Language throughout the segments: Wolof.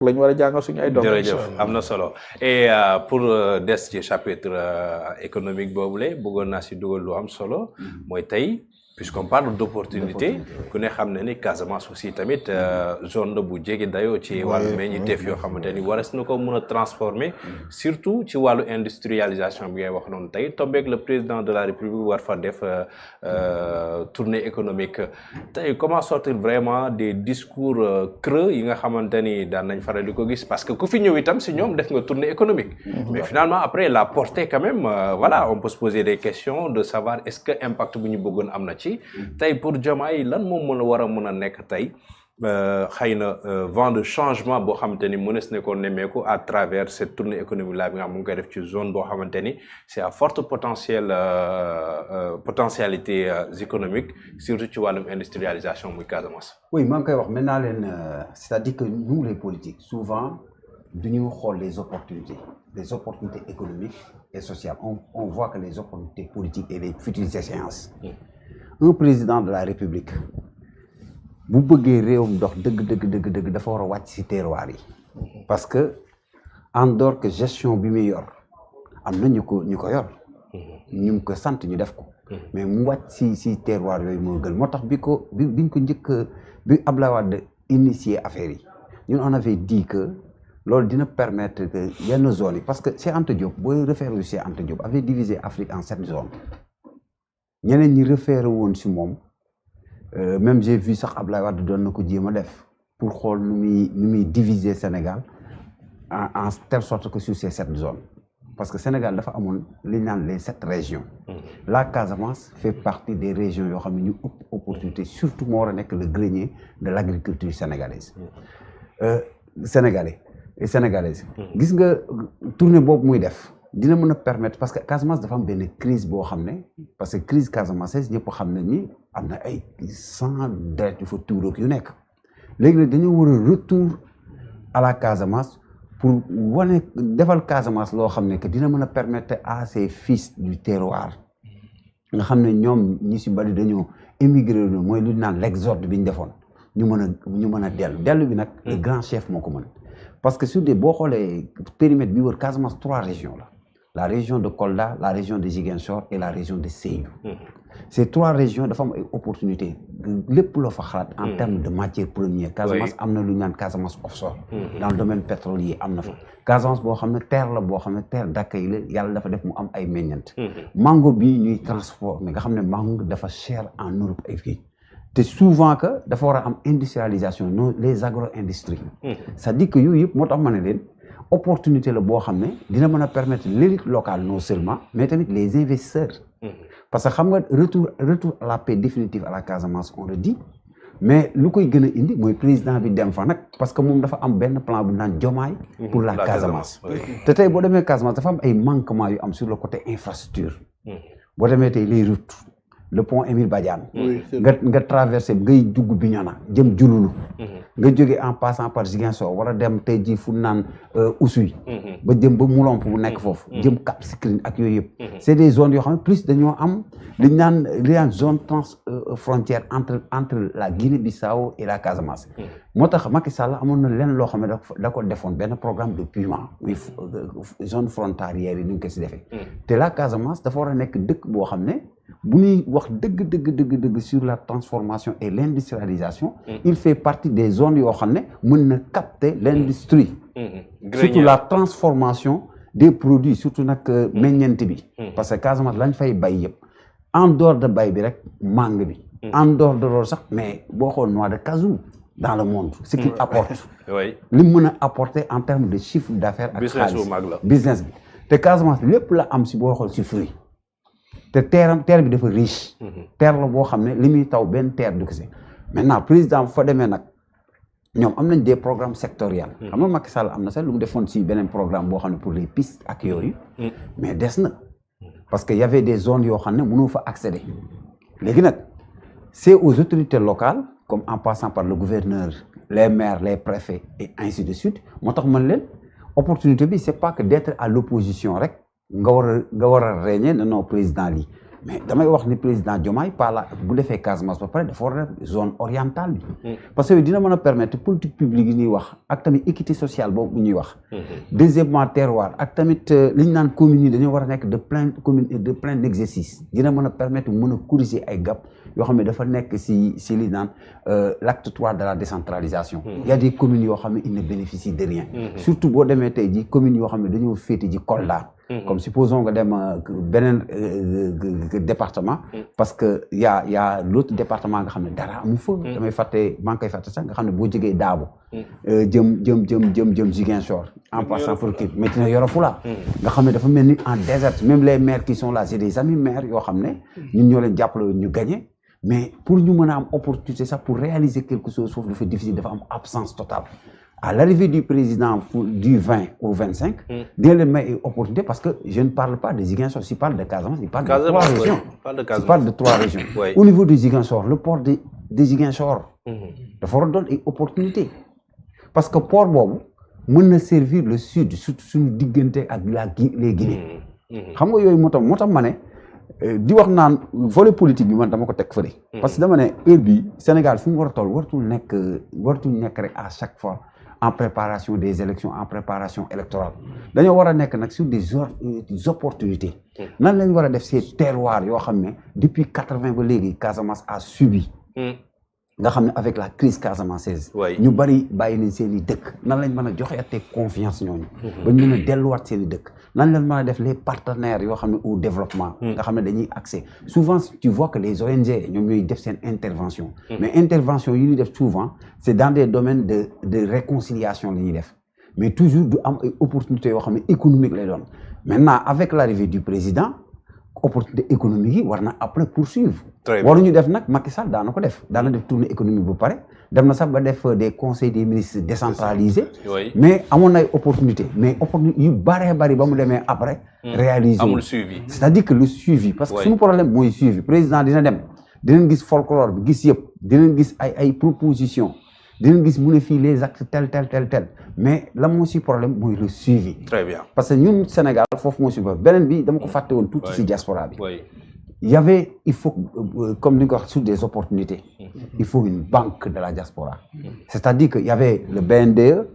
lañ war a jàngal suñu ay doom. jërëjëf am na solo et pour des ci chapitre économique boobule bëggoon naa si dugal lu am solo mooy tey puisqu'on parle d'opportunité ku ne xam ne ni Casamance aussi tamit zone la bu jege dayoo ci wàllu meññiteef yoo xamante ni waras na ko mën a transformer surtout ci wàllu industrialisation bi ngay wax noonu tey tombeek le président de la République war fa def tournée économique tey comment sortir vraiment des discours creux yi nga xamante ni daan nañ faral di ko gis parce que ku fi ñëw itam si ñoom def nga tournée économique mais finalement après la portée quand même voilà on peut se poser des questions de savoir est-ce que impact bu ñu bëggoon am na ci tey pour Diomaye lan moom mën a war a mën a nekk tey xëy na vent de changement boo xamante ni mënees na ko nemmeeku à travers cette tournée économique là bi nga xam mu ngi koy def ci zone boo xamante ni c'est à forte potentialité économique surtout ci wàllum industrialisation muy Casamance. oui maa ngi koy wax maintenant leen c'est-à-dire que nous les politiques souvent duñu xool les opportunités économiques et sociales on voit que les opportunités politiques et les futures échéances. Un président de la République bu bëggee réewum dox dëgg dafa war a wàcc ci terroir yi parce que en dehors que gestion bi muy yor am na ñu ko yor ñu ko sant ñu def ko mais mu wàcc ci terroir yooyu moo gën moo tax biñ ko njëkk bi Abdoulaye Wade initier affaire yi ñun on avait dit que loolu dina permettre que yenn zones yi parce que Cheikh Anta Diop booy référé Cheikh Anta Diop avait divisé Afrique en 7 zones ñeneen ñi référé woon ci moom même j'ai vu sax Abdoulaye Wade doon na ko jéem a def pour xool nu muy diviser Sénégal en telle sorte que sur ces 7 zones parce que Sénégal dafa amoon li ñu naan les 7 régions. La Casamance fait partie des régions yoo xam ne ñu ëpp opportunité surtout moo war a nekk le grenier de l'agriculture sénégalaise. Sénégalaise. gis nga tournée boobu muy def. dina mën a permettre parce que Casamance dafa am benn crise boo xam ne parce que crise casamançaise ñëpp xam ne ni am na ay sang deret yu fa tuuroog yu nekk léegi nag dañoo war a retour à la Casamance pour wane defal Casamance loo xam ne que dina mën a permettre à ces fils du terroir nga xam ne ñoom ñi si bari dañoo émigré lu mooy lu naan l'exode bi ñu defoon ñu mën a dellu bi nag le grand chef moo ko mën parce que sur des boo xoolee périmètre bi wër Casamance 3 régions la région de Kolda, la région de Ziguinchor et la région de Sédhiou. Ces 3 régions dafa am ay opportunités lépp loo fa xalaat en termes de matières premières. Casamance am na lu ñu naan Casamance offshore. dans le domaine pétrolier am na fa. Casamance boo xam ne terre la boo xam ne terre d'accueil la yàlla dafa def mu am ay meññeent. mango bi ñuy transformer nga xam ne mango dafa cher en Europe et fii. te souvent que dafa war a am industrialisation les agro-industries. c'est-à-dire que yooyu yëpp moo tax ma ne leen. opportunité la boo xam ne dina mën a permettre l'élite locale non seulement mais tamit les investisseurs parce que xam nga retour à la paix définitive à la Casamance on le dit mais lu koy gën a indi mooy président bi dem fa nag parce que moom dafa am benn plan bu naan Diomaye pour la Casamance te tey boo demee Casamance dafa am ay manquements yu am sur le côté infrastructure boo demee tey les routes le pont Émile Badiane nga traversé ngay dugg Bignona jëm Diouloulou nga jógee en passant par Ziguinchor war a dem tey jii fu naan Oussouye ba jëm ba Moulomp bu nekk foofu jëm Cap Skirring ak yooyu yëpp c'est des zones yoo xam ne plus dañoo am li naan zone frontière entre la Guinée-Bissau et la Casamance moo tax Macky Sall amoon na leen loo xam ne da ko defoon benn programme de paiement muy zone frontalière yi ni ñu ko si defee te la Casamance dafa war a nekk dëkk boo xam ne bu ñuy wax dëgg sur la transformation et l'industrialisation il fait partie des zones yoo xam ne mën na capter l'industrie surtout la transformation des produits surtout nag meññeent bi parce que Casamance lañ fay bay yëpp en dehors de bay bi rek mangue bi en dehors de loolu sax mais boo xool noix de cajou dans le monde ce qu'il apporte li mën a apporter en termes de chiffre d'affaires ak xaalis business bi te Casamance lépp la am si boo xool si fruit te terre bi dafa riche terre la boo xam ne li muy taw benn terre du ko si maintenant président fa demee nag ñoom am nañ des programmes sectoriels xam nga Macky Sall am na sax lu mu defoon si beneen programme boo xam ne pour les pistes ak yooyu mais des na parce que y avait des zones yoo xam ne mënoo fa accéder léegi nag c'est aux autorités locales comme en passant par le gouverneur les maires les préfets et ainsi de suite moo tax man leen opportunité bi c'est pas que d'être à l'opposition rek nga war a régner non président lii mais damay wax ni président Diomaye par la bu defee Casamance ba pare dafa war a def zone orientale bi. parce que dina mën a permettre politique publique yi ñuy wax ak tamit équité sociale boobu ñuy wax. deuxièmement terroir ak tamit li ñu naan communes yi dañoo war a nekk de plein exercice dina mën a permettre mën a corriger ay gap yoo xam ne dafa nekk si li naan l'acte 3 de la décentralisation. il y a des communes yoo xam ne ils ne bénéficient de rien. surtout boo demee tey ji communes yoo xam ne dañoo féete ji Kolda. comme supposons nga dem beneen département. parce que y a l'autre département nga xam ne dara amu fa. damay fàtte maa ngi koy fàtte sax nga xam ne boo jógee Dabo. jëm Ziguinchor. en passant pour kii mais dina Yoro Fula. nga xam ne dafa mel ni en désert même les maires qui sont là c'est des amis maires yoo xam ne. ñun ñoo leen jàppale ñu gagné. mais pour ñu mën a am opportunité sax pour réaliser quelque chose foofu dafa difficile dafa am absence totale. à l'arrivée du président du 20 au 25, dès le mai opportunité, parce que je ne parle pas de Ziguinchor, je parle de Casamance, je parle de trois régions. Je parle de trois régions. Oui. Au niveau de Ziguinchor, le port de Ziguinchor, il faut donner une opportunité. Parce que le port bobu peut servir le sud, surtout sur le diggante avec les Guinéens. Xam nga yoy motam mané di wax naan volet politique bi man dama ko tek feulé parce que dama né heure bi Sénégal fu mu wara toll wartul nek rek à chaque fois en préparation des élections, en préparation électorale. Nous devons sur des opportunités. Nous devons faire ces terroirs depuis 80 ans, Casamance a subi. Avec la crise casamançaise, nous avons fait des dëkk. Nous avons fait confiance. Nous avons fait les partenaires au développement. Nous avons accès. Souvent, tu vois que les ONG ont fait une intervention. Mais l'intervention, souvent, c'est dans des domaines de réconciliation. Mais toujours, il y a des opportunités économiques. Maintenant, avec l'arrivée du président, opportunité économique on a après poursuivre. waruñu def nak Macky Sall daana ko def tournée économique bu paré dem na sax ba def des conseils des ministres décentralisés. Mais amon ay opportunité mais opportunité yu bari ba mu démé après réaliser amul suivi. C'est-à-dire que le suivi parce que suñu problème moy suivi président dina dem dinañ gis folklore bi gis yépp dinañ gis ay propositions dinañ gis mu ne fii les actes tel mais là moo si problème mooy le suivi. Très bien. Parce que ñun Sénégal foofu moo si ba beneen bi dama ko fàtte woon tuuti si diaspora bi. Il y avait il faut comme ni nga ko wax sur des opportunités. Il faut une banque de la diaspora. C'est-à-dire que il y avait le BNDE.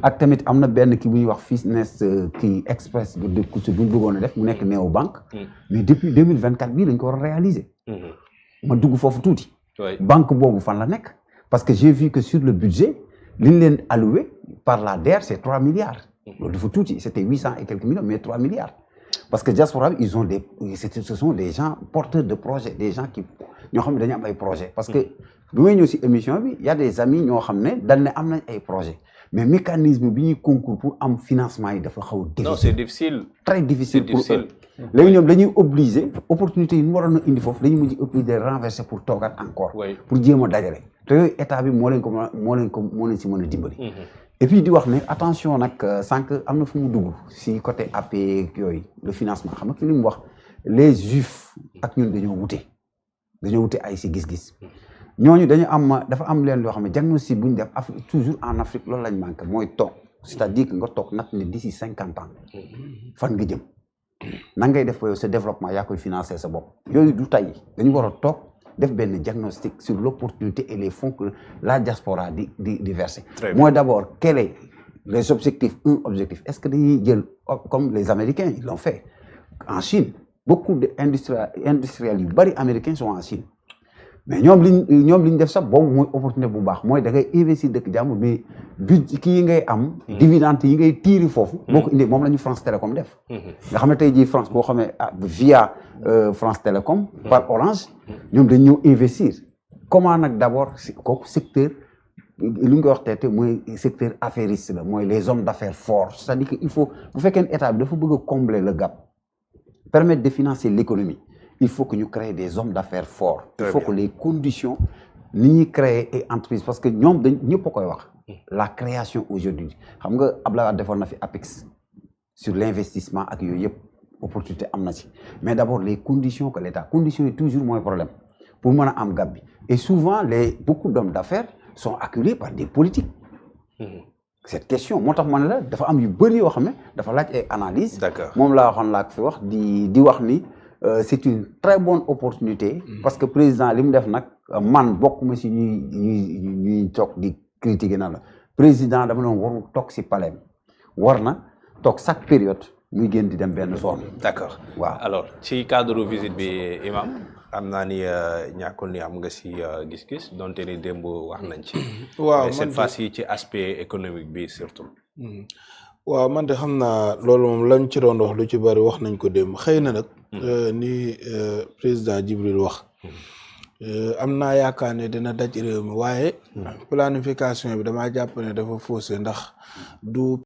ak tamit am na benn ki bu ñuy wax Fitness kii express de course bu ñu bëggoon a def mu nekk néobanque. Mais depuis 2024 bii lañ ko war a réaliser. ma dugg foofu tuuti. banque boobu fan la nekk. Parce que j'ai vu que sur le budget, l'île alloué par la DER, c'est 3 milliards. C'était 800 et quelques millions, mais 3 milliards. Parce que diaspora, ce sont des gens porteurs de projets, des gens qui ont des projets. Parce que, dans cette émission, il y a des amis qui ont des projets. Mais le mécanisme de concours pour un financement, il est difficile. Non, c'est difficile. Très difficile pour eux. Les gens sont obligés, l'opportunité, ils sont obligés de renverser pour toquer encore. Pour dire que te état bi moo leen si mën a dimbali. Et puis di wax ne attention nag sànq am na fu mu dugg si côté AP yooyu le financement xam nga ki li mu wax les juifs ak ñun dañoo wute ay si gis-gis ñooñu dafa am leen loo xam ne diagnostic bu ñu def toujours en Afrique loolu lañ manqué mooy toog c'est-à-dire que nga toog nag ne d'ici 50 ans fan nga jëm nan ngay def ko sa développement yaa koy financer sa bopp yooyu du tey dañu war a toog def benn diagnostic sur l'opportunité et les fonds que la diaspora di verser. Moi d'abord, quels sont les objectifs? Un objectif. Est-ce que comme les Américains, ils l'ont fait en Chine, beaucoup d'industriels américains sont en Chine. Mais ñoom liñ def sax boobu mooy opportunité bu baax mooy da ngay investir dëkk jàmm mais but kii yi ngay am dividende yi ngay tiiri foofu boo ko indee moom la ñu France Télécom def nga xam ne tey jii France boo xamee via France Télécom par Orange ñoom dañ ñëw investir comment nag d'abord kooku secteur li ñu koy wax tey mooy secteur affairiste la mooy les hommes d'affaires forts c'est-à-dire que il faut bu fekkee ne état bi dafa bëgg a combler le gap permettre de financer l'économie. Il faut que nous créions des hommes d'affaires forts. Il faut que les conditions nous créent et entreprises. Parce que nous, la création aujourd'hui. Vous savez, Abla a fait APEX sur l'investissement et l'opportunité. Mais d'abord, les conditions que l'État. Les conditions sont toujours moins problème. Pour moi, am gabi. Et souvent, beaucoup d'hommes d'affaires sont acculés par des politiques. Cette question, moi, dafa am yu bari yo xamné dafa laaj ay analyse. D'accord. Mom la waxon la fi wax di wax ni c'est une très bonne opportunité parce que président li mu def nag man bokkuma si ñuy toog di critiquer na la président dama doon warul toog si palais war na toog chaque période muy génn di dem benn zone. D'accord. waaw alors ci cadre visite bi imam am naa ni ñàkkul ni am nga si gis-gis donte ni démb wax nañ ci. waaw mais cette fois-ci ci aspect économique bi surtout. waaw man de xam naa loolu moom lañ ci doon wax lu ci bari wax nañ ko démb xëy na nag. ni président Djibril wax. am naa yaakaar ne dina daj réew mi waaye. planification bi damaa jàpp ne dafa faussé ndax du.